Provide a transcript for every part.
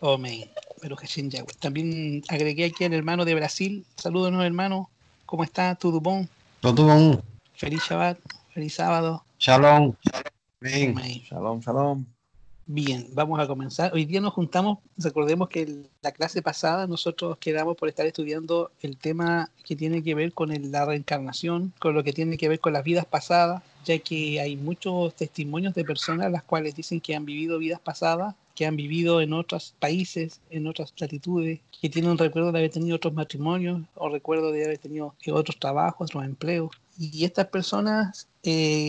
Amén. Pero Hashem Yahweh. También agregué aquí al hermano de Brasil. Saludos, hermano. ¿Cómo está? ¿Todo bom? Todo bom. Feliz Shabbat. Feliz sábado. Shalom. Amén. Amén. Shalom, shalom. Bien, vamos a comenzar. Hoy día nos juntamos, recordemos que la clase pasada nosotros quedamos por estar estudiando el tema que tiene que ver con la reencarnación, con lo que tiene que ver con las vidas pasadas, ya que hay muchos testimonios de personas las cuales dicen que han vivido vidas pasadas, que han vivido en otros países, en otras latitudes, que tienen un recuerdo de haber tenido otros matrimonios o recuerdo de haber tenido otros trabajos, otros empleos. Y estas personas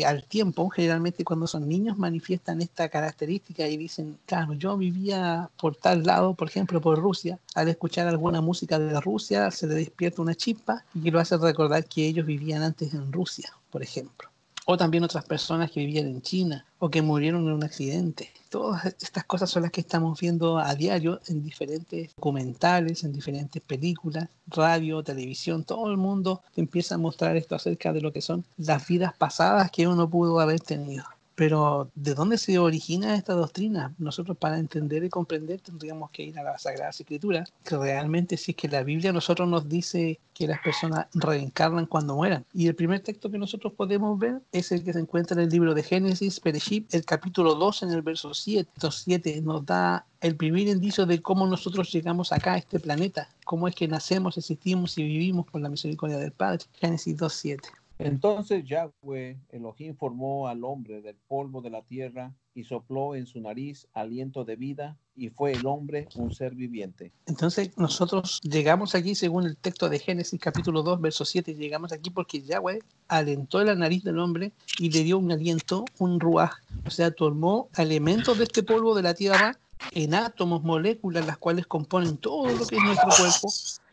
al tiempo, generalmente cuando son niños, manifiestan esta característica y dicen, claro, yo vivía por tal lado, por ejemplo, por Rusia. Al escuchar alguna música de Rusia, se le despierta una chispa y lo hace recordar que ellos vivían antes en Rusia, por ejemplo. O también otras personas que vivían en China o que murieron en un accidente. Todas estas cosas son las que estamos viendo a diario en diferentes documentales, en diferentes películas, radio, televisión. Todo el mundo te empieza a mostrar esto acerca de lo que son las vidas pasadas que uno pudo haber tenido. Pero, ¿de dónde se origina esta doctrina? Nosotros, para entender y comprender, tendríamos que ir a las Sagradas Escrituras, que realmente, si es que la Biblia a nosotros nos dice que las personas reencarnan cuando mueran. Y el primer texto que nosotros podemos ver es el que se encuentra en el libro de Génesis, Bereshit, el capítulo 2, en el verso 7. Estos 7 nos da el primer indicio de cómo nosotros llegamos acá a este planeta, cómo es que nacemos, existimos y vivimos por la misericordia del Padre. Génesis 2:7. Entonces Yahweh Elohim formó al hombre del polvo de la tierra y sopló en su nariz aliento de vida, y fue el hombre un ser viviente. Entonces nosotros llegamos aquí según el texto de Génesis capítulo 2 verso 7, llegamos aquí porque Yahweh alentó en la nariz del hombre y le dio un aliento, un ruaj, o sea, tomó elementos de este polvo de la tierra en átomos, moléculas, las cuales componen todo lo que es nuestro cuerpo,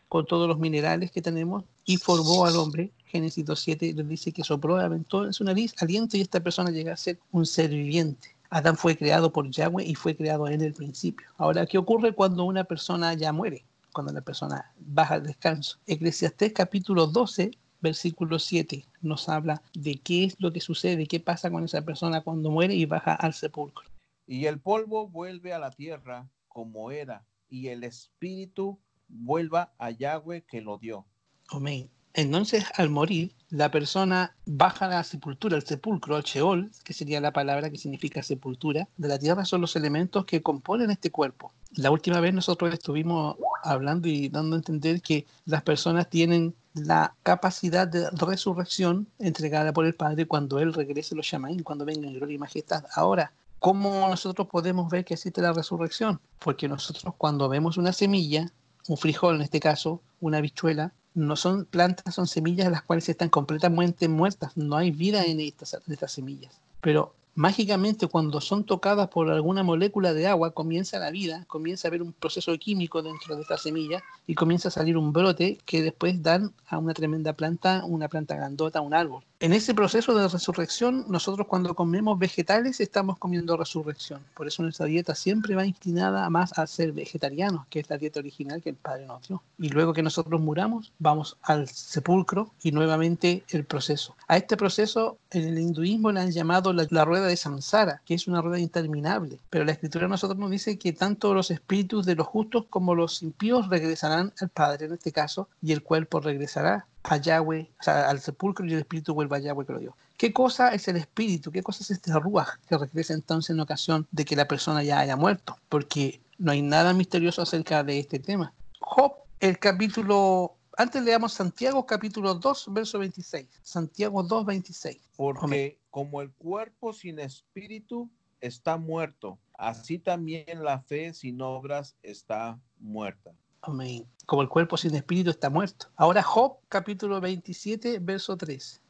con todos los minerales que tenemos, y formó al hombre. Génesis 2:7 le dice que sopló, aventó en su nariz aliento y esta persona llega a ser un ser viviente. Adán fue creado por Yahweh y fue creado en el principio. Ahora, ¿qué ocurre cuando una persona ya muere? Cuando la persona baja al descanso. Eclesiastés capítulo 12, versículo 7 nos habla de qué es lo que sucede, qué pasa con esa persona cuando muere y baja al sepulcro. Y el polvo vuelve a la tierra como era, y el espíritu vuelva a Yahweh que lo dio. Amén. Entonces, al morir, la persona baja a la sepultura, al sepulcro, al Sheol, que sería la palabra que significa sepultura. De la tierra son los elementos que componen este cuerpo. La última vez nosotros estuvimos hablando y dando a entender que las personas tienen la capacidad de resurrección entregada por el Padre cuando Él regrese los Shamaim, cuando venga en gloria y majestad. Ahora, ¿cómo nosotros podemos ver que existe la resurrección? Porque nosotros cuando vemos una semilla, un frijol en este caso, una habichuela, no son plantas, son semillas las cuales están completamente muertas, no hay vida en estas semillas. Pero mágicamente cuando son tocadas por alguna molécula de agua, comienza la vida, comienza a haber un proceso químico dentro de esta semilla y comienza a salir un brote que después dan a una tremenda planta, una planta grandota, un árbol. En ese proceso de resurrección, nosotros cuando comemos vegetales estamos comiendo resurrección. Por eso nuestra dieta siempre va inclinada más a ser vegetarianos, que es la dieta original que el Padre nos dio. Y luego que nosotros muramos, vamos al sepulcro y nuevamente el proceso. A este proceso en el hinduismo le han llamado la rueda de samsara, que es una rueda interminable. Pero la Escritura a nosotros nos dice que tanto los espíritus de los justos como los impíos regresarán al Padre en este caso, y el cuerpo regresará a Yahweh, o sea, al sepulcro, y el espíritu vuelve a Yahweh que lo dio. ¿Qué cosa es el espíritu? ¿Qué cosa es este ruaj que regresa entonces en ocasión de que la persona ya haya muerto? Porque no hay nada misterioso acerca de este tema. Job, el capítulo... Antes leamos Santiago capítulo 2, verso 26. Santiago 2, 26. Porque Amén. como el cuerpo sin espíritu está muerto, así también la fe sin obras está muerta. Amén. Como el cuerpo sin espíritu está muerto. Ahora Job capítulo 27, verso 3.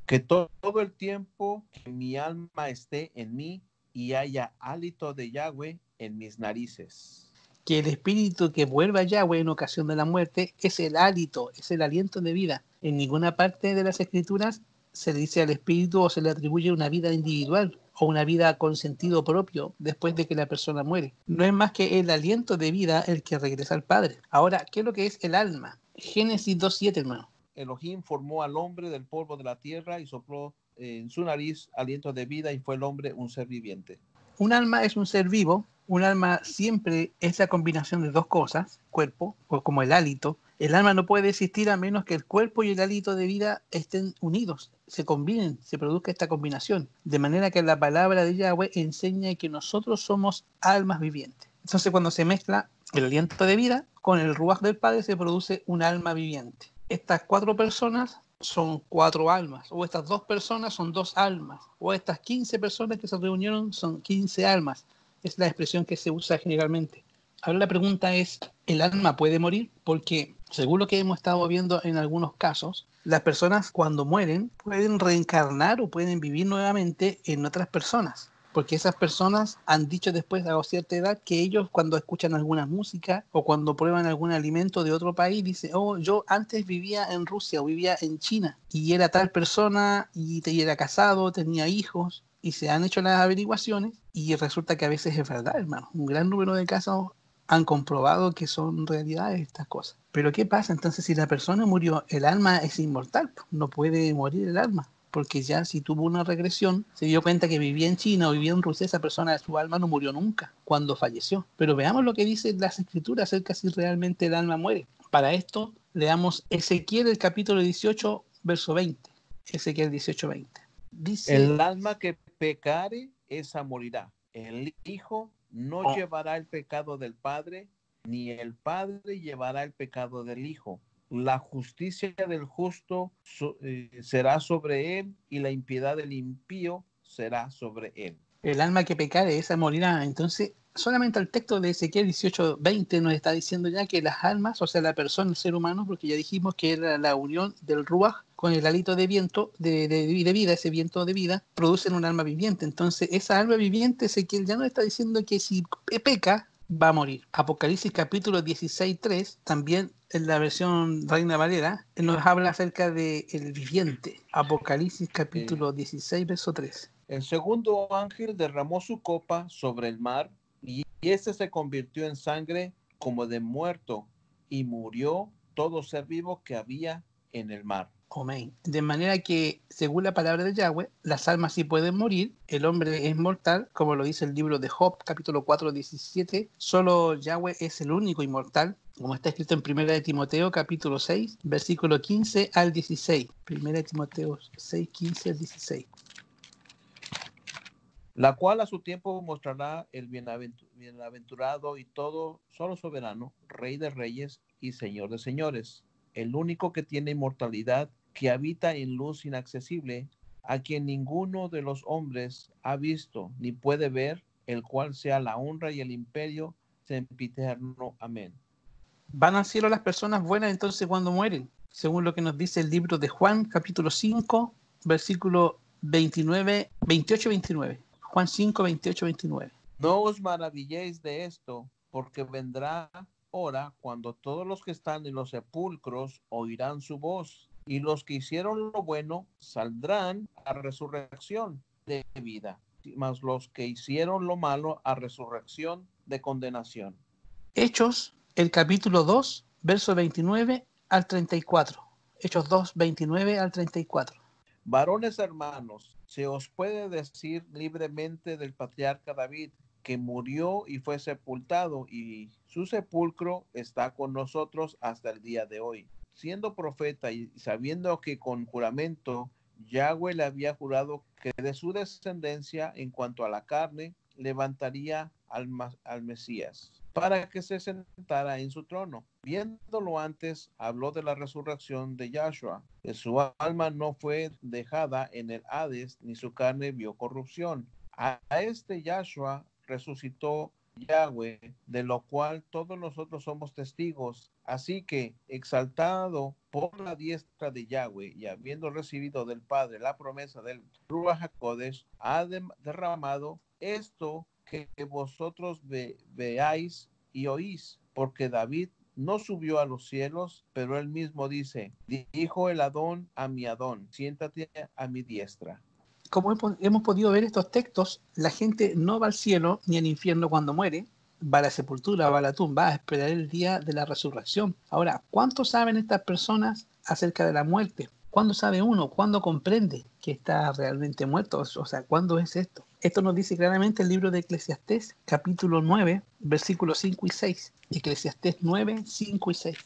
Que todo el tiempo que mi alma esté en mí y haya hálito de Yahweh en mis narices. Que el espíritu que vuelva a Yahweh en ocasión de la muerte es el hálito, es el aliento de vida. En ninguna parte de las escrituras se le dice al espíritu o se le atribuye una vida individual o una vida con sentido propio después de que la persona muere. No es más que el aliento de vida el que regresa al Padre. Ahora, ¿qué es lo que es el alma? Génesis 2:7, hermano. Elohim formó al hombre del polvo de la tierra y sopló en su nariz aliento de vida, y fue el hombre un ser viviente. Un alma es un ser vivo un alma siempre es la combinación de dos cosas, cuerpo, o como el hálito. El alma no puede existir a menos que el cuerpo y el hálito de vida estén unidos, se combinen, se produzca esta combinación. De manera que la palabra de Yahweh enseña que nosotros somos almas vivientes. Entonces, cuando se mezcla el aliento de vida con el ruaj del Padre, se produce un alma viviente. Estas 4 personas son 4 almas, o estas 2 personas son 2 almas, o estas 15 personas que se reunieron son 15 almas. Es la expresión que se usa generalmente. Ahora la pregunta es, ¿el alma puede morir? Porque según lo que hemos estado viendo en algunos casos, las personas cuando mueren pueden reencarnar o pueden vivir nuevamente en otras personas. Porque esas personas han dicho después a cierta edad que ellos cuando escuchan alguna música o cuando prueban algún alimento de otro país dicen, oh, yo antes vivía en Rusia o vivía en China y era tal persona y era casado, tenía hijos, y se han hecho las averiguaciones y resulta que a veces es verdad, hermano. Un gran número de casos han comprobado que son realidades estas cosas. Pero ¿qué pasa entonces si la persona murió? El alma es inmortal, no puede morir el alma. Porque ya si tuvo una regresión, se dio cuenta que vivía en China o vivía en Rusia, esa persona, su alma no murió nunca cuando falleció. Pero veamos lo que dicen las escrituras acerca si realmente el alma muere. Para esto, leamos Ezequiel, el capítulo 18, verso 20. Ezequiel 18, 20. Dice, el alma que pecare, esa morirá. El Hijo no llevará el pecado del Padre, ni el Padre llevará el pecado del Hijo. La justicia del justo será sobre él, y la impiedad del impío será sobre él. El alma que pecare, esa morirá. Entonces, solamente el texto de Ezequiel 18:20 nos está diciendo ya que las almas, o sea, la persona, el ser humano, porque ya dijimos que era la unión del ruaj con el hálito de viento, de vida, ese viento de vida, producen un alma viviente. Entonces, esa alma viviente, Ezequiel ya nos está diciendo que si peca, va a morir. Apocalipsis capítulo 16:3, también en la versión Reina Valera, nos habla acerca del viviente. Apocalipsis capítulo 16, verso 3. El segundo ángel derramó su copa sobre el mar, y este se convirtió en sangre como de muerto, y murió todo ser vivo que había en el mar. Amén. De manera que, según la palabra de Yahweh, las almas sí pueden morir, el hombre es mortal, como lo dice el libro de Job, capítulo 4, 17. Solo Yahweh es el único inmortal, como está escrito en 1 de Timoteo, capítulo 6, versículo 15 al 16. 1 de Timoteo 6, 15 al 16. La cual a su tiempo mostrará el bienaventurado y todo solo soberano, Rey de reyes y Señor de señores, el único que tiene inmortalidad, que habita en luz inaccesible, a quien ninguno de los hombres ha visto ni puede ver, el cual sea la honra y el imperio sempiterno. Amén. Van al cielo las personas buenas entonces cuando mueren, según lo que nos dice el libro de Juan, capítulo 5, versículo 29, 28 y 29. Juan 5, 28, 29. No os maravilléis de esto, porque vendrá hora cuando todos los que están en los sepulcros oirán su voz, y los que hicieron lo bueno saldrán a resurrección de vida, mas los que hicieron lo malo a resurrección de condenación. Hechos, el capítulo 2, verso 29 al 34. Hechos 2, 29 al 34. Varones hermanos, se os puede decir libremente del patriarca David, que murió y fue sepultado, y su sepulcro está con nosotros hasta el día de hoy. Siendo profeta y sabiendo que con juramento Yahweh le había jurado que de su descendencia en cuanto a la carne levantaría al Mesías, para que se sentara en su trono. Viéndolo antes, habló de la resurrección de Yahshua, que su alma no fue dejada en el Hades, ni su carne vio corrupción. A este Yahshua resucitó Yahweh, de lo cual todos nosotros somos testigos. Así que, exaltado por la diestra de Yahweh y habiendo recibido del Padre la promesa del Ruach HaKodesh, ha derramado esto que vosotros veáis y oís, porque David no subió a los cielos, pero él mismo dice, dijo el Adón a mi Adón, siéntate a mi diestra. Como hemos podido ver estos textos, la gente no va al cielo ni al infierno cuando muere, va a la sepultura, va a la tumba, va a esperar el día de la resurrección. Ahora, ¿cuánto saben estas personas acerca de la muerte? ¿Cuándo sabe uno? ¿Cuándo comprende que está realmente muerto? O sea, ¿cuándo es esto? Esto nos dice claramente el libro de Eclesiastés, capítulo 9, versículos 5 y 6. Eclesiastés 9, 5 y 6.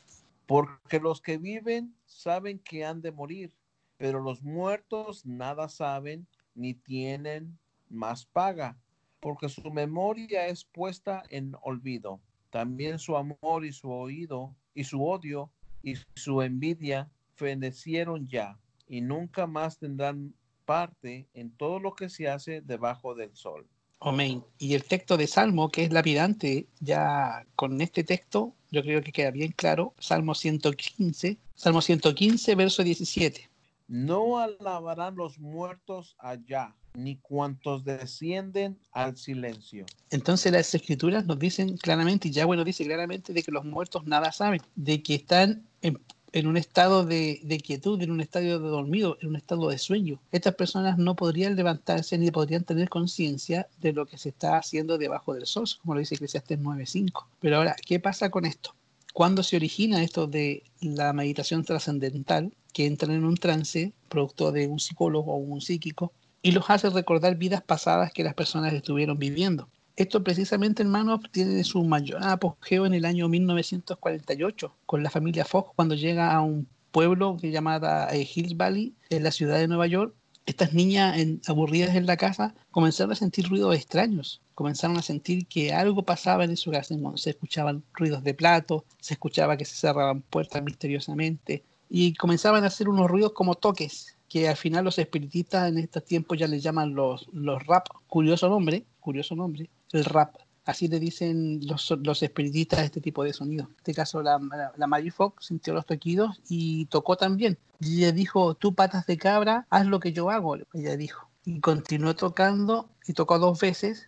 Porque los que viven saben que han de morir, pero los muertos nada saben ni tienen más paga, porque su memoria es puesta en olvido. También su amor y su oído y su odio y su envidia fenecieron ya, y nunca más tendrán parte en todo lo que se hace debajo del sol. Amén. Y el texto de Salmo, que es lapidante, ya con este texto, yo creo que queda bien claro. Salmo 115, verso 17. No alabarán los muertos allá, ni cuantos descienden al silencio. Entonces las escrituras nos dicen claramente, y Yahweh nos dice claramente, de que los muertos nada saben, de que están en un estado de quietud, en un estado de dormido, en un estado de sueño. Estas personas no podrían levantarse ni podrían tener conciencia de lo que se está haciendo debajo del sol, como lo dice Eclesiastés 9:5. Pero ahora, ¿qué pasa con esto? ¿Cuándo se origina esto de la meditación trascendental, que entran en un trance, producto de un psicólogo o un psíquico, y los hace recordar vidas pasadas que las personas estuvieron viviendo? Esto precisamente, hermanos, tiene su mayor apogeo en el año 1948, con la familia Fox, cuando llega a un pueblo que llamada Hills Valley, en la ciudad de Nueva York. Estas niñas aburridas en la casa comenzaron a sentir ruidos extraños, comenzaron a sentir que algo pasaba en su casa. Se escuchaban ruidos de platos, se escuchaba que se cerraban puertas misteriosamente y comenzaban a hacer unos ruidos como toques, que al final los espiritistas en estos tiempos ya les llaman los rap. Curioso nombre, el rap. Así le dicen los espiritistas a este tipo de sonidos. En este caso, la Mary Fox sintió los toquidos y tocó también. Y ella dijo: tú, patas de cabra, haz lo que yo hago, ella dijo. Y continuó tocando y tocó 2 veces,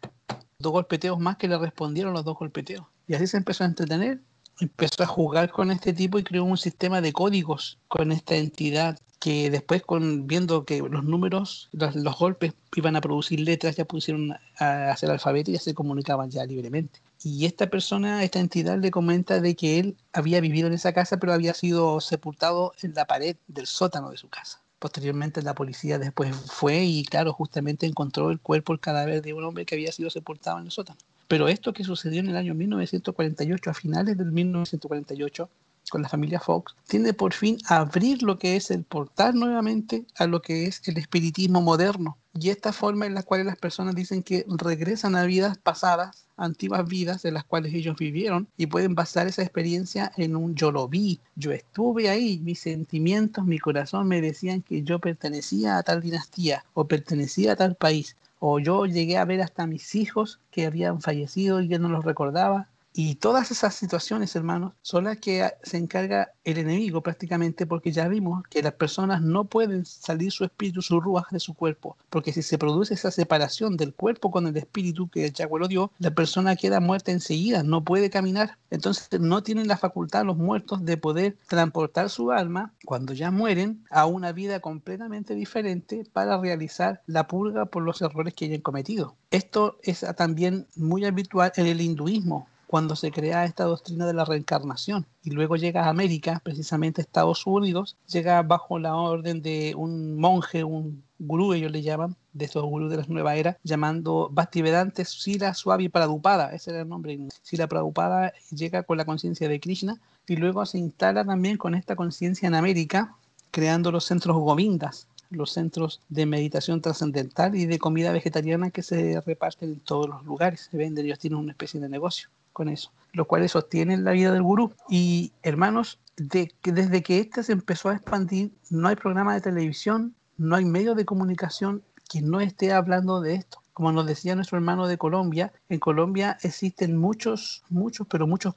2 golpeteos más que le respondieron los 2 golpeteos. Y así se empezó a entretener, empezó a jugar con este tipo y creó un sistema de códigos con esta entidad, que después, viendo que los números, los golpes iban a producir letras, ya pusieron a hacer alfabeto y ya se comunicaban ya libremente. Y esta persona, esta entidad, le comenta de que él había vivido en esa casa, pero había sido sepultado en la pared del sótano de su casa. Posteriormente la policía después fue y, claro, justamente encontró el cadáver de un hombre que había sido sepultado en el sótano. Pero esto que sucedió en el año 1948, a finales del 1948, con la familia Fox, tiende por fin a abrir lo que es el portal nuevamente a lo que es el espiritismo moderno. Y esta forma en la cual las personas dicen que regresan a vidas pasadas, antiguas vidas de las cuales ellos vivieron, y pueden basar esa experiencia en un yo lo vi, yo estuve ahí, mis sentimientos, mi corazón me decían que yo pertenecía a tal dinastía o pertenecía a tal país, o yo llegué a ver hasta mis hijos que habían fallecido y ya no los recordaba. Y todas esas situaciones, hermanos, son las que se encarga el enemigo prácticamente, porque ya vimos que las personas no pueden salir su espíritu, su ruaj de su cuerpo, porque si se produce esa separación del cuerpo con el espíritu que Yahweh lo dio, la persona queda muerta enseguida, no puede caminar. Entonces no tienen la facultad los muertos de poder transportar su alma, cuando ya mueren, a una vida completamente diferente para realizar la purga por los errores que hayan cometido. Esto es también muy habitual en el hinduismo, cuando se crea esta doctrina de la reencarnación y luego llega a América, precisamente a Estados Unidos, llega bajo la orden de un monje, un gurú, ellos le llaman, de estos gurús de la nueva era, llamando Bhaktivedanta Srila Swami Prabhupada, ese era el nombre. Srila Prabhupada llega con la conciencia de Krishna y luego se instala también con esta conciencia en América, creando los centros Govindas, los centros de meditación trascendental y de comida vegetariana que se reparten en todos los lugares, se venden, ellos tienen una especie de negocio con eso, los cuales sostienen la vida del gurú. Y hermanos, desde que este se empezó a expandir, no hay programa de televisión, no hay medio de comunicación que no esté hablando de esto. Como nos decía nuestro hermano de Colombia, en Colombia existen muchos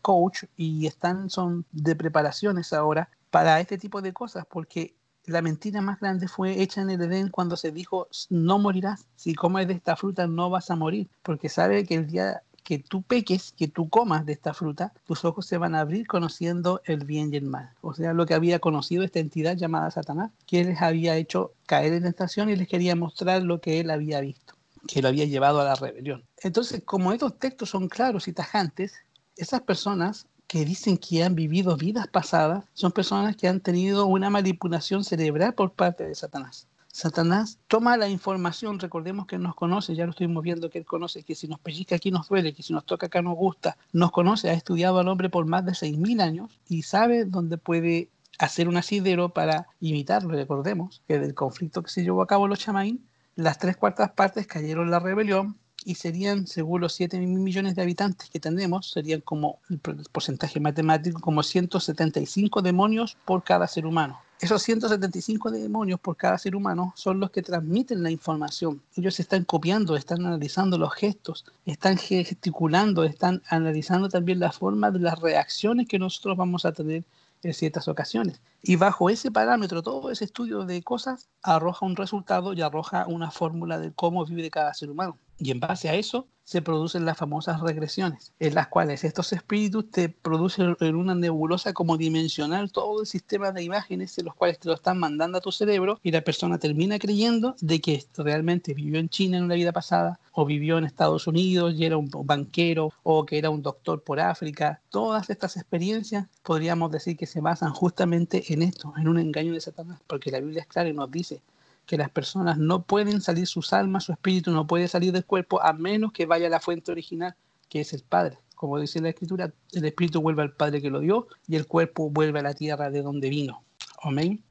coaches y son de preparaciones ahora para este tipo de cosas, porque la mentira más grande fue hecha en el Edén cuando se dijo: no morirás, si comes de esta fruta no vas a morir, porque sabe que el día que tú peques, que tú comas de esta fruta, tus ojos se van a abrir conociendo el bien y el mal. O sea, lo que había conocido esta entidad llamada Satanás, que les había hecho caer en tentación y les quería mostrar lo que él había visto, que lo había llevado a la rebelión. Entonces, como estos textos son claros y tajantes, esas personas que dicen que han vivido vidas pasadas son personas que han tenido una manipulación cerebral por parte de Satanás. Satanás toma la información, recordemos que él nos conoce, ya lo estuvimos viendo que él conoce, que si nos pellizca aquí nos duele, que si nos toca acá nos gusta, nos conoce, ha estudiado al hombre por más de 6.000 años y sabe dónde puede hacer un asidero para imitarlo. Recordemos que del conflicto que se llevó a cabo los Chamaín, las 3/4 partes cayeron en la rebelión y serían, según los 7.000 millones de habitantes que tenemos, serían como el porcentaje matemático, como 175 demonios por cada ser humano. Esos 175 demonios por cada ser humano son los que transmiten la información. Ellos están copiando, están analizando los gestos, están gesticulando, están analizando también la forma de las reacciones que nosotros vamos a tener en ciertas ocasiones. Y bajo ese parámetro, todo ese estudio de cosas arroja un resultado y arroja una fórmula de cómo vive cada ser humano. Y en base a eso se producen las famosas regresiones, en las cuales estos espíritus te producen en una nebulosa como dimensional todo el sistema de imágenes en los cuales te lo están mandando a tu cerebro y la persona termina creyendo de que realmente vivió en China en una vida pasada o vivió en Estados Unidos y era un banquero o que era un doctor por África. Todas estas experiencias podríamos decir que se basan justamente en esto, en un engaño de Satanás, porque la Biblia es clara y nos dice que las personas no pueden salir, sus almas, su espíritu no puede salir del cuerpo a menos que vaya a la fuente original, que es el Padre. Como dice la Escritura, el espíritu vuelve al Padre que lo dio y el cuerpo vuelve a la tierra de donde vino. Amén.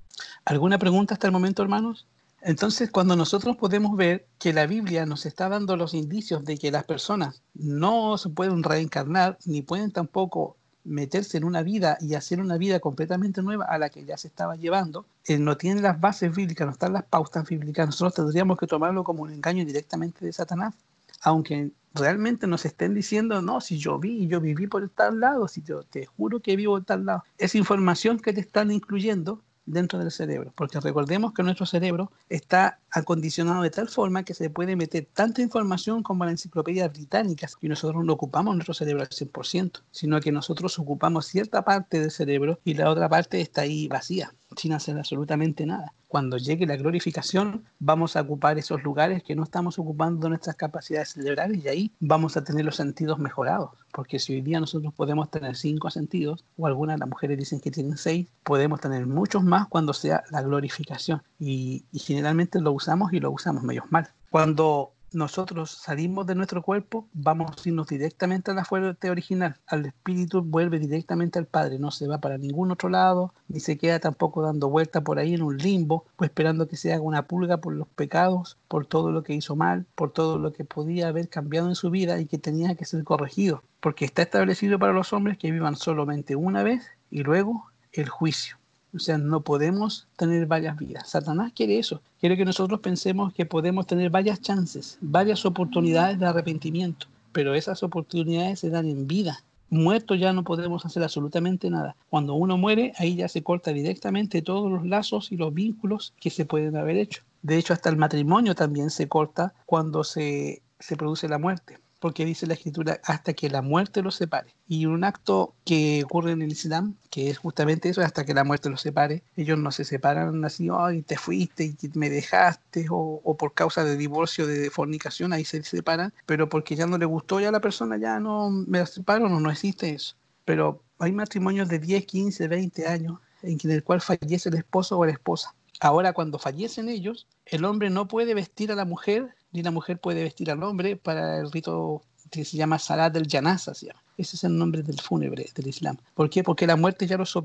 ¿Alguna pregunta hasta el momento, hermanos? Entonces, cuando nosotros podemos ver que la Biblia nos está dando los indicios de que las personas no se pueden reencarnar, ni pueden tampoco meterse en una vida y hacer una vida completamente nueva a la que ya se estaba llevando, no tiene las bases bíblicas, no están las pautas bíblicas, nosotros tendríamos que tomarlo como un engaño directamente de Satanás, aunque realmente nos estén diciendo, no, si yo viví por tal lado, si yo te juro que vivo por tal lado, es información que te están incluyendo dentro del cerebro, porque recordemos que nuestro cerebro está acondicionado de tal forma que se puede meter tanta información como la enciclopedia británica y nosotros no ocupamos nuestro cerebro al 100%, sino que nosotros ocupamos cierta parte del cerebro y la otra parte está ahí vacía, sin hacer absolutamente nada. Cuando llegue la glorificación vamos a ocupar esos lugares que no estamos ocupando nuestras capacidades cerebrales y ahí vamos a tener los sentidos mejorados, porque si hoy día nosotros podemos tener 5 sentidos, o algunas de las mujeres dicen que tienen 6, podemos tener muchos más cuando sea la glorificación y generalmente lo usamos y lo usamos medio mal. Cuando nosotros salimos de nuestro cuerpo, vamos a irnos directamente a la fuente original, al espíritu vuelve directamente al Padre, no se va para ningún otro lado, ni se queda tampoco dando vuelta por ahí en un limbo, pues esperando que se haga una purga por los pecados, por todo lo que hizo mal, por todo lo que podía haber cambiado en su vida y que tenía que ser corregido, porque está establecido para los hombres que vivan solamente una vez y luego el juicio. O sea, no podemos tener varias vidas. Satanás quiere eso. Quiere que nosotros pensemos que podemos tener varias chances, varias oportunidades de arrepentimiento, pero esas oportunidades se dan en vida. Muerto ya no podemos hacer absolutamente nada. Cuando uno muere, ahí ya se corta directamente todos los lazos y los vínculos que se pueden haber hecho. De hecho, hasta el matrimonio también se corta cuando se produce la muerte, porque dice la Escritura, hasta que la muerte los separe. Y un acto que ocurre en el Islam, que es justamente eso, hasta que la muerte los separe. Ellos no se separan así, ay, te fuiste y me dejaste, o por causa de divorcio, de fornicación, ahí se separan, pero porque ya no le gustó ya a la persona, ya no me la separo, no existe eso. Pero hay matrimonios de 10, 15, 20 años en el cual fallece el esposo o la esposa. Ahora, cuando fallecen ellos, el hombre no puede vestir a la mujer, ni la mujer puede vestir al hombre para el rito que se llama Salat del Janaza. Ese es el nombre del fúnebre del Islam. ¿Por qué? Porque la muerte ya los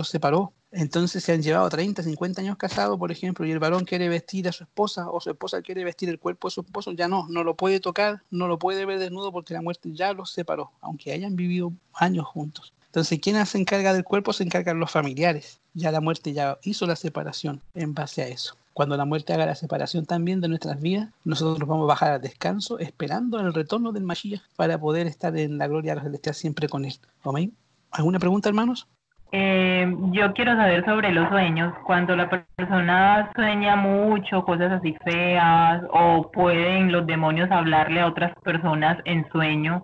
separó. Entonces se han llevado 30, 50 años casados, por ejemplo, y el varón quiere vestir a su esposa o su esposa quiere vestir el cuerpo de su esposo, ya no lo puede tocar, no lo puede ver desnudo porque la muerte ya los separó, aunque hayan vivido años juntos. Entonces, ¿quién se encarga del cuerpo? Se encargan los familiares. Ya la muerte ya hizo la separación en base a eso. Cuando la muerte haga la separación también de nuestras vidas, nosotros vamos a bajar al descanso esperando el retorno del Mashiach para poder estar en la gloria celestial siempre con él. ¿Amén? ¿Alguna pregunta, hermanos? Yo quiero saber sobre los sueños. Cuando la persona sueña mucho, cosas así feas, o pueden los demonios hablarle a otras personas en sueño.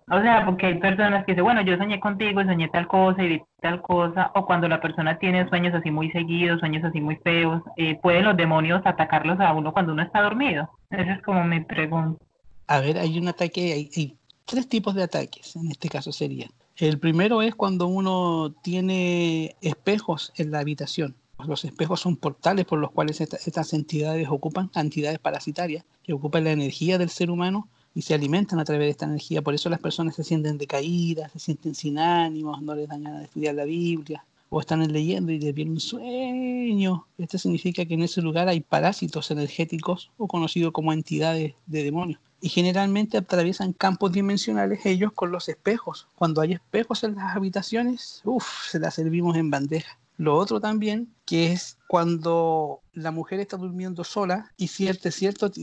O sea, porque hay personas que dicen, bueno, yo soñé contigo y soñé tal cosa y vi tal cosa, o cuando la persona tiene sueños así muy seguidos, sueños así muy feos, ¿pueden los demonios atacarlos a uno cuando uno está dormido? Esa es como mi pregunta. A ver, hay un ataque, hay 3 tipos de ataques, en este caso serían. El primero es cuando uno tiene espejos en la habitación. Los espejos son portales por los cuales estas entidades ocupan, entidades parasitarias, que ocupan la energía del ser humano y se alimentan a través de esta energía. Por eso las personas se sienten decaídas, se sienten sin ánimos, no les dan ganas de estudiar la Biblia, o están leyendo y les viene un sueño. Esto significa que en ese lugar hay parásitos energéticos o conocidos como entidades de demonios. Y generalmente atraviesan campos dimensionales ellos con los espejos. Cuando hay espejos en las habitaciones, se las servimos en bandeja. Lo otro también, que es cuando la mujer está durmiendo sola y cierta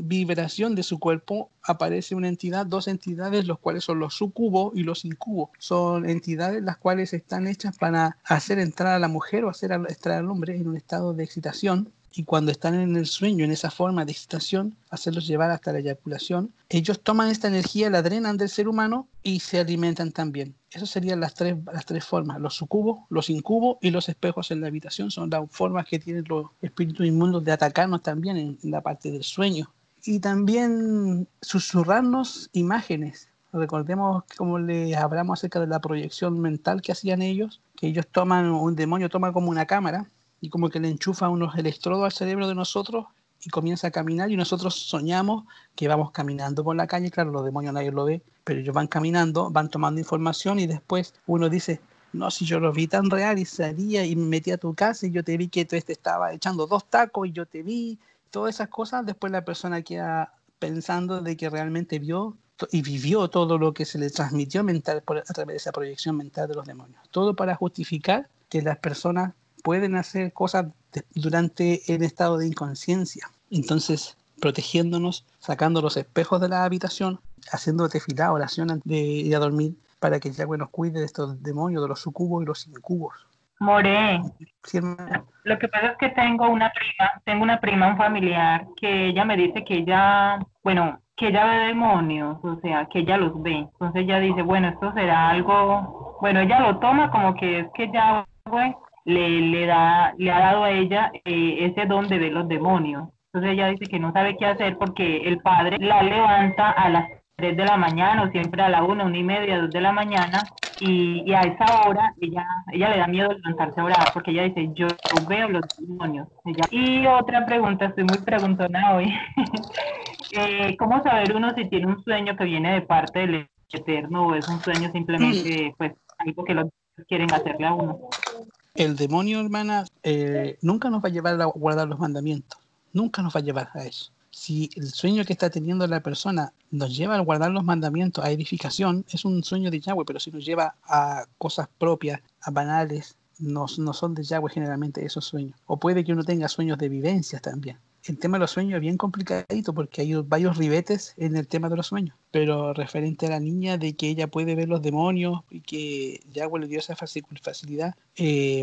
vibración de su cuerpo, aparece una entidad, dos entidades, los cuales son los sucubos y los incubos. Son entidades las cuales están hechas para hacer entrar a la mujer o hacer entrar al hombre en un estado de excitación. Y cuando están en el sueño, en esa forma de excitación, hacerlos llevar hasta la eyaculación, ellos toman esta energía, la drenan del ser humano y se alimentan también. Esas serían las tres formas: los sucubos, los incubos y los espejos en la habitación. Son las formas que tienen los espíritus inmundos de atacarnos también en la parte del sueño. Y también susurrarnos imágenes. Recordemos como les hablamos acerca de la proyección mental que hacían ellos, que ellos un demonio toma como una cámara y como que le enchufa unos electrodos al cerebro de nosotros y comienza a caminar, y nosotros soñamos que vamos caminando por la calle. Claro, los demonios nadie lo ve, pero ellos van caminando, van tomando información, y después uno dice: no, si yo lo vi tan real, y salía y me metí a tu casa y yo te vi que tú te estaba echando 2 tacos y yo te vi, todas esas cosas. Después la persona queda pensando de que realmente vio y vivió todo lo que se le transmitió mental a través de esa proyección mental de los demonios. Todo para justificar que las personas pueden hacer cosas durante el estado de inconsciencia. Entonces, protegiéndonos, sacando los espejos de la habitación, haciendo tefilá, oración antes de ir a dormir, para que Yahweh nos cuide de estos demonios, de los sucubos y los incubos. More, Sí, hermano. lo que pasa es que tengo una prima, un familiar, que ella me dice que ella ve demonios, o sea, que ella los ve. Entonces ella dice, bueno, esto será algo, bueno, ella lo toma como que es que Yahweh le ha dado a ella ese don de ver los demonios. Entonces ella dice que no sabe qué hacer porque el padre la levanta a las 3 de la mañana, o siempre a la 1, 1:30, 2 de la mañana, y a esa hora ella le da miedo levantarse a orar, porque ella dice, yo veo los demonios. Y otra pregunta, estoy muy preguntona hoy, ¿cómo saber uno si tiene un sueño que viene de parte del Eterno, o es un sueño simplemente pues algo que los quieren hacerle a uno? El demonio, hermana, nunca nos va a llevar a guardar los mandamientos. Nunca nos va a llevar a eso. Si el sueño que está teniendo la persona nos lleva a guardar los mandamientos, a edificación, es un sueño de Yahweh. Pero si nos lleva a cosas propias, a banales, no son de Yahweh generalmente esos sueños. O puede que uno tenga sueños de vivencias también. El tema de los sueños es bien complicadito porque hay varios ribetes en el tema de los sueños. Pero referente a la niña, de que ella puede ver los demonios y que Yahweh le dio esa facilidad,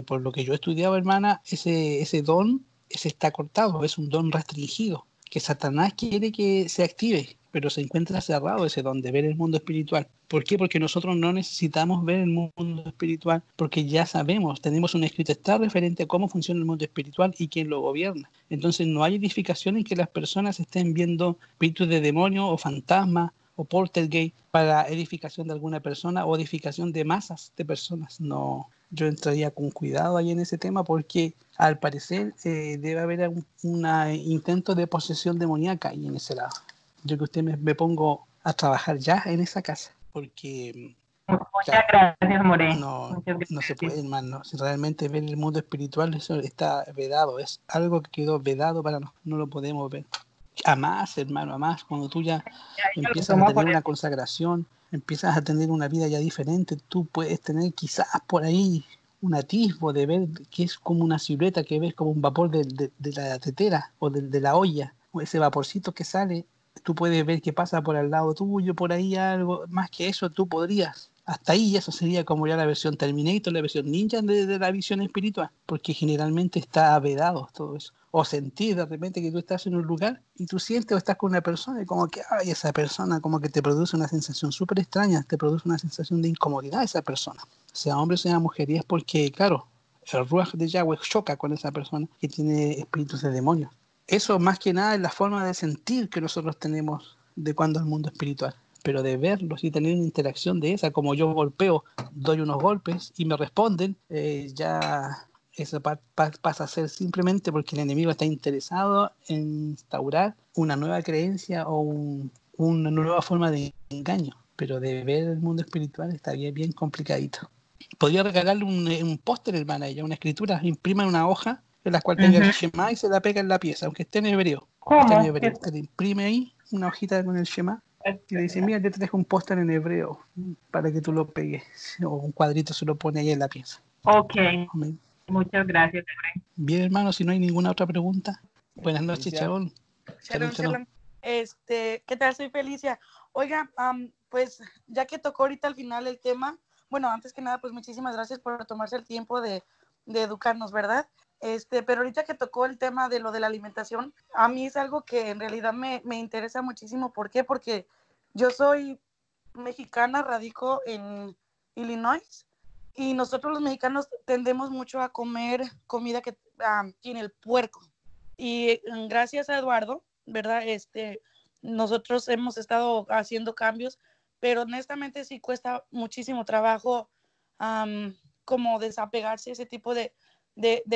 por lo que yo he estudiado, hermana, ese don está cortado, es un don restringido, que Satanás quiere que se active, pero se encuentra cerrado ese don de ver el mundo espiritual. ¿Por qué? Porque nosotros no necesitamos ver el mundo espiritual, porque ya sabemos, tenemos un escrito está referente a cómo funciona el mundo espiritual y quién lo gobierna. Entonces no hay edificación en que las personas estén viendo espíritus de demonio o fantasmas o poltergeist para edificación de alguna persona o edificación de masas de personas. No, yo entraría con cuidado ahí en ese tema, porque al parecer debe haber un intento de posesión demoníaca ahí en ese lado. Yo que usted me pongo a trabajar ya en esa casa, porque muchas gracias, More. No se puede, hermano. Si realmente ver el mundo espiritual, eso está vedado, es algo que quedó vedado para nosotros, no lo podemos ver. A más, hermano, a más, cuando tú ya empiezas a tener una consagración, empiezas a tener una vida ya diferente, tú puedes tener quizás por ahí un atisbo de ver que es como una silueta, que ves como un vapor de la tetera o de la olla, o ese vaporcito que sale, tú puedes ver que pasa por al lado tuyo, por ahí algo, más que eso tú podrías. Hasta ahí eso sería como ya la versión Terminator, la versión ninja de la visión espiritual, porque generalmente está vedado todo eso. O sentir de repente que tú estás en un lugar y tú sientes o estás con una persona y como que, ay, esa persona como que te produce una sensación súper extraña, te produce una sensación de incomodidad esa persona, sea hombre o sea mujer, y es porque, claro, el Ruach de Yahweh choca con esa persona que tiene espíritus de demonios. Eso más que nada es la forma de sentir que nosotros tenemos de cuando el mundo espiritual. Pero de verlos y tener una interacción de esa, como yo golpeo, doy unos golpes y me responden, ya eso pasa a ser simplemente porque el enemigo está interesado en instaurar una nueva creencia o una nueva forma de engaño, pero de ver el mundo espiritual está bien complicadito. Podría regalarle un póster, hermana, ella, una escritura, imprima una hoja en la cual tenga el Shema y se la pega en la pieza, aunque esté en hebreo. ¿Cómo? Usted imprime ahí una hojita con el Shema y le dice, mira, te traje un póster en hebreo para que tú lo pegues, o un cuadrito se lo pone ahí en la pieza. Ok, Amén. muchas gracias. Bien, hermano, si no hay ninguna otra pregunta. Buenas noches, Felicia. Chabón. Shalom. ¿Qué tal? Soy Felicia. Oiga, pues ya que tocó ahorita al final el tema, bueno, antes que nada, pues muchísimas gracias por tomarse el tiempo de educarnos, ¿verdad? Pero ahorita que tocó el tema de lo de la alimentación, a mí es algo que en realidad me interesa muchísimo. ¿Por qué? Porque yo soy mexicana, radico en Illinois, y nosotros los mexicanos tendemos mucho a comer comida que tiene el puerco. Y gracias a Eduardo, ¿verdad? Nosotros hemos estado haciendo cambios, pero honestamente sí cuesta muchísimo trabajo como desapegarse de ese tipo de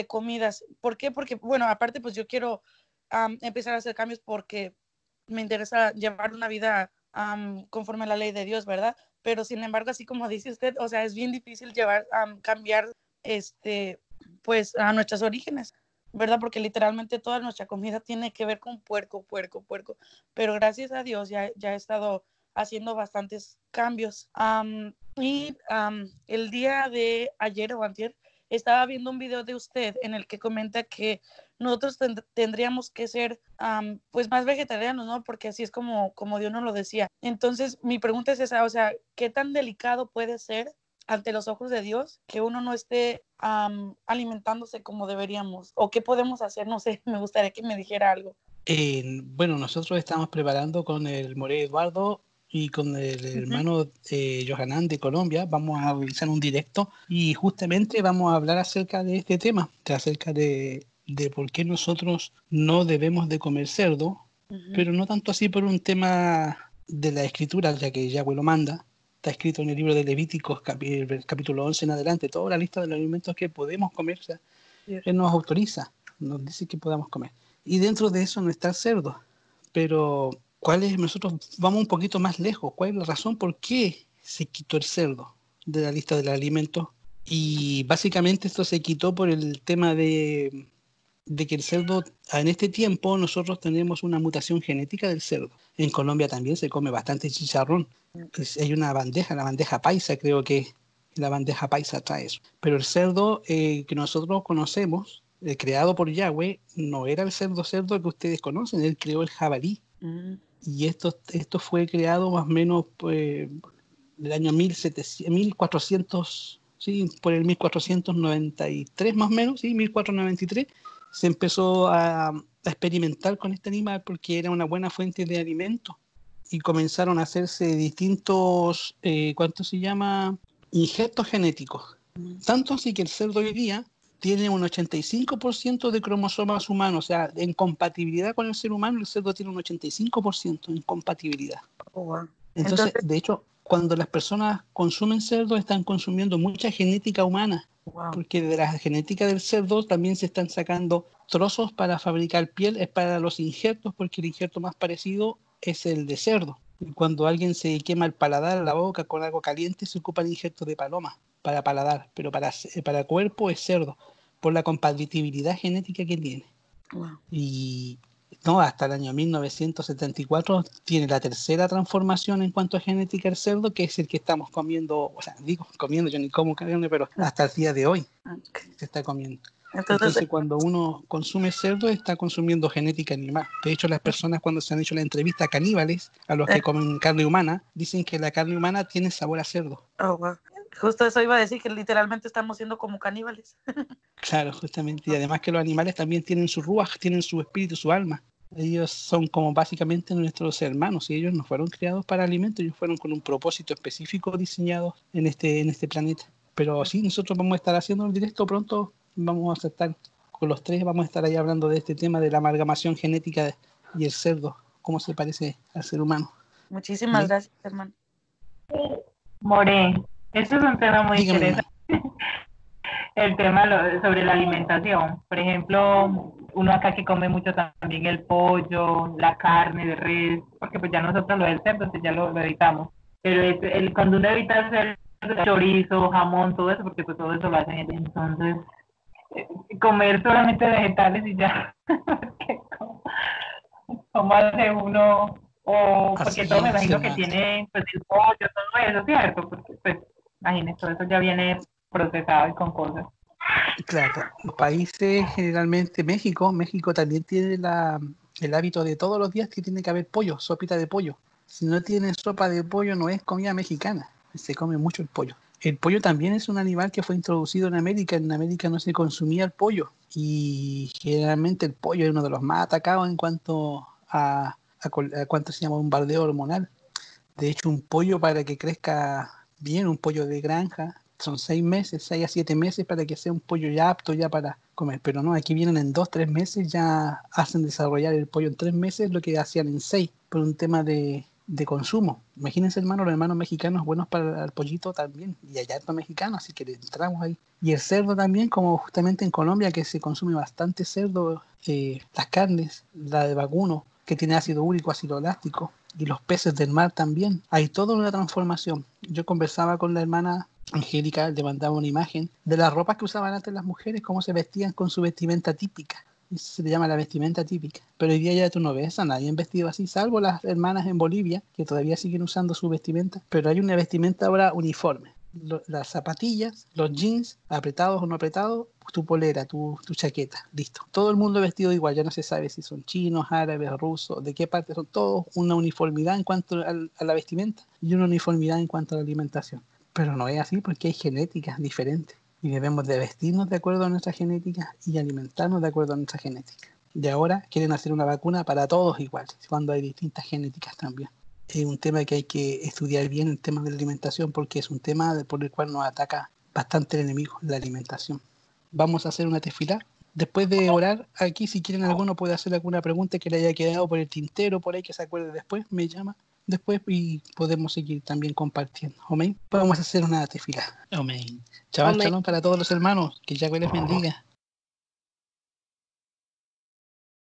comidas. ¿Por qué? Porque, bueno, aparte pues yo quiero empezar a hacer cambios porque me interesa llevar una vida conforme a la ley de Dios, ¿verdad? Pero sin embargo, así como dice usted, o sea, es bien difícil cambiar pues a nuestros orígenes, ¿verdad? Porque literalmente toda nuestra comida tiene que ver con puerco. Pero gracias a Dios ya he estado haciendo bastantes cambios. El día de ayer o antier estaba viendo un video de usted en el que comenta que nosotros tendríamos que ser pues más vegetarianos, ¿no? Porque así es como Dios nos lo decía. Entonces mi pregunta es esa, o sea, ¿qué tan delicado puede ser ante los ojos de Dios que uno no esté alimentándose como deberíamos? ¿O qué podemos hacer? No sé, me gustaría que me dijera algo. Bueno, nosotros estamos preparando con el More Eduardo y con el hermano Johanán de Colombia. Vamos a realizar un directo y justamente vamos a hablar acerca de este tema, acerca de por qué nosotros no debemos de comer cerdo, pero no tanto así por un tema de la escritura, ya que Yahweh lo manda. Está escrito en el libro de Levíticos, capítulo 11 en adelante, toda la lista de los alimentos que podemos comer. O sea, Él nos autoriza, nos dice que podamos comer. Y dentro de eso no está el cerdo. Pero nosotros vamos un poquito más lejos. ¿Cuál es la razón por qué se quitó el cerdo de la lista de los alimentos? Y básicamente esto se quitó por el tema de que el cerdo, en este tiempo nosotros tenemos una mutación genética del cerdo. En Colombia también se come bastante chicharrón. Hay una bandeja, la bandeja paisa, creo que la bandeja paisa trae eso. Pero el cerdo que nosotros conocemos, creado por Yahweh, no era el cerdo que ustedes conocen. Él creó el jabalí. Y esto fue creado más o menos el año 1400, sí, por el 1493 más o menos, sí, 1493, se empezó a experimentar con este animal porque era una buena fuente de alimento y comenzaron a hacerse distintos, ¿cuánto se llama? Injertos genéticos. Tanto así que el cerdo hoy día tiene un 85% de cromosomas humanos, o sea, en compatibilidad con el ser humano, el cerdo tiene un 85% en compatibilidad. Entonces, de hecho, cuando las personas consumen cerdo, están consumiendo mucha genética humana, porque de la genética del cerdo también se están sacando trozos para fabricar piel, es para los injertos, porque el injerto más parecido es el de cerdo. Y cuando alguien se quema el paladar, la boca con algo caliente, se ocupa el injerto de paloma para paladar, pero para cuerpo es cerdo, por la compatibilidad genética que tiene. Y no, hasta el año 1974 tiene la tercera transformación en cuanto a genética el cerdo, que es el que estamos comiendo, o sea, digo comiendo, yo ni como carne, pero hasta el día de hoy se está comiendo. Entonces cuando uno consume cerdo está consumiendo genética animal. De hecho, las personas cuando se han hecho la entrevista a caníbales, a los que comen carne humana, dicen que la carne humana tiene sabor a cerdo. Justo eso iba a decir, que literalmente estamos siendo como caníbales. Claro, justamente. Y además que los animales también tienen su ruaj, tienen su espíritu, su alma. Ellos son como básicamente nuestros hermanos y ellos no fueron creados para alimento, ellos fueron con un propósito específico diseñado en este planeta. Pero sí, nosotros vamos a estar haciendo el directo pronto, vamos a estar con los tres, vamos a estar ahí hablando de este tema de la amalgamación genética y el cerdo, cómo se parece al ser humano. Muchísimas gracias, hermano. More, esto es un tema muy interesante. el tema sobre la alimentación. Por ejemplo, uno acá que come mucho también el pollo, la carne de res, porque pues ya nosotros lo del cerdo, pues ya lo evitamos. Pero cuando uno evita el chorizo, jamón, todo eso, porque pues todo eso lo hacen ellos. Entonces, comer solamente vegetales y ya. ¿Cómo hace uno? O porque Así todo me es, imagino que hermana. tiene pues el pollo, todo eso, ¿cierto? Porque pues, imagínese, todo eso ya viene procesado y con cosas. Claro, los países generalmente México también tiene el hábito de todos los días que tiene que haber pollo, sopita de pollo. Si no tiene sopa de pollo no es comida mexicana, se come mucho el pollo. El pollo también es un animal que fue introducido en América no se consumía el pollo y generalmente el pollo es uno de los más atacados en cuanto a cuánto se llama bombardeo hormonal. De hecho, un pollo para que crezca bien, un pollo de granja, son 6 meses, 6 a 7 meses para que sea un pollo ya apto ya para comer. Pero no, aquí vienen en 2, 3 meses, ya hacen desarrollar el pollo en 3 meses lo que hacían en 6, por un tema de consumo. Imagínense, hermano, los hermanos mexicanos buenos para el pollito también, y allá harto mexicano, así que le entramos ahí. Y el cerdo también, como justamente en Colombia, que se consume bastante cerdo, las carnes, la de vacuno, que tiene ácido úrico, ácido láctico, y los peces del mar también. Hay toda una transformación. Yo conversaba con la hermana Angélica, le mandaba una imagen de las ropas que usaban antes las mujeres, cómo se vestían con su vestimenta típica. Eso se le llama la vestimenta típica. Pero hoy día ya tú no ves a nadie vestido así, salvo las hermanas en Bolivia, que todavía siguen usando su vestimenta. Pero hay una vestimenta ahora uniforme. Las zapatillas, los jeans, apretados o no apretados, tu polera, tu chaqueta, listo. Todo el mundo vestido igual, ya no se sabe si son chinos, árabes, rusos, de qué parte son, todos una uniformidad en cuanto a la vestimenta y una uniformidad en cuanto a la alimentación. Pero no es así porque hay genéticas diferentes y debemos de vestirnos de acuerdo a nuestra genética y alimentarnos de acuerdo a nuestra genética. Y ahora quieren hacer una vacuna para todos igual, cuando hay distintas genéticas también. Es un tema que hay que estudiar bien, el tema de la alimentación, porque es un tema por el cual nos ataca bastante el enemigo, la alimentación. Vamos a hacer una tefilá. Después de orar, aquí si quieren alguno puede hacer alguna pregunta que le haya quedado por el tintero, por ahí que se acuerde después, me llama después y podemos seguir también compartiendo. Amén. Vamos a hacer una tefilá. Amén. Chaval, Amén. shalom para todos los hermanos. Que Yahweh les bendiga.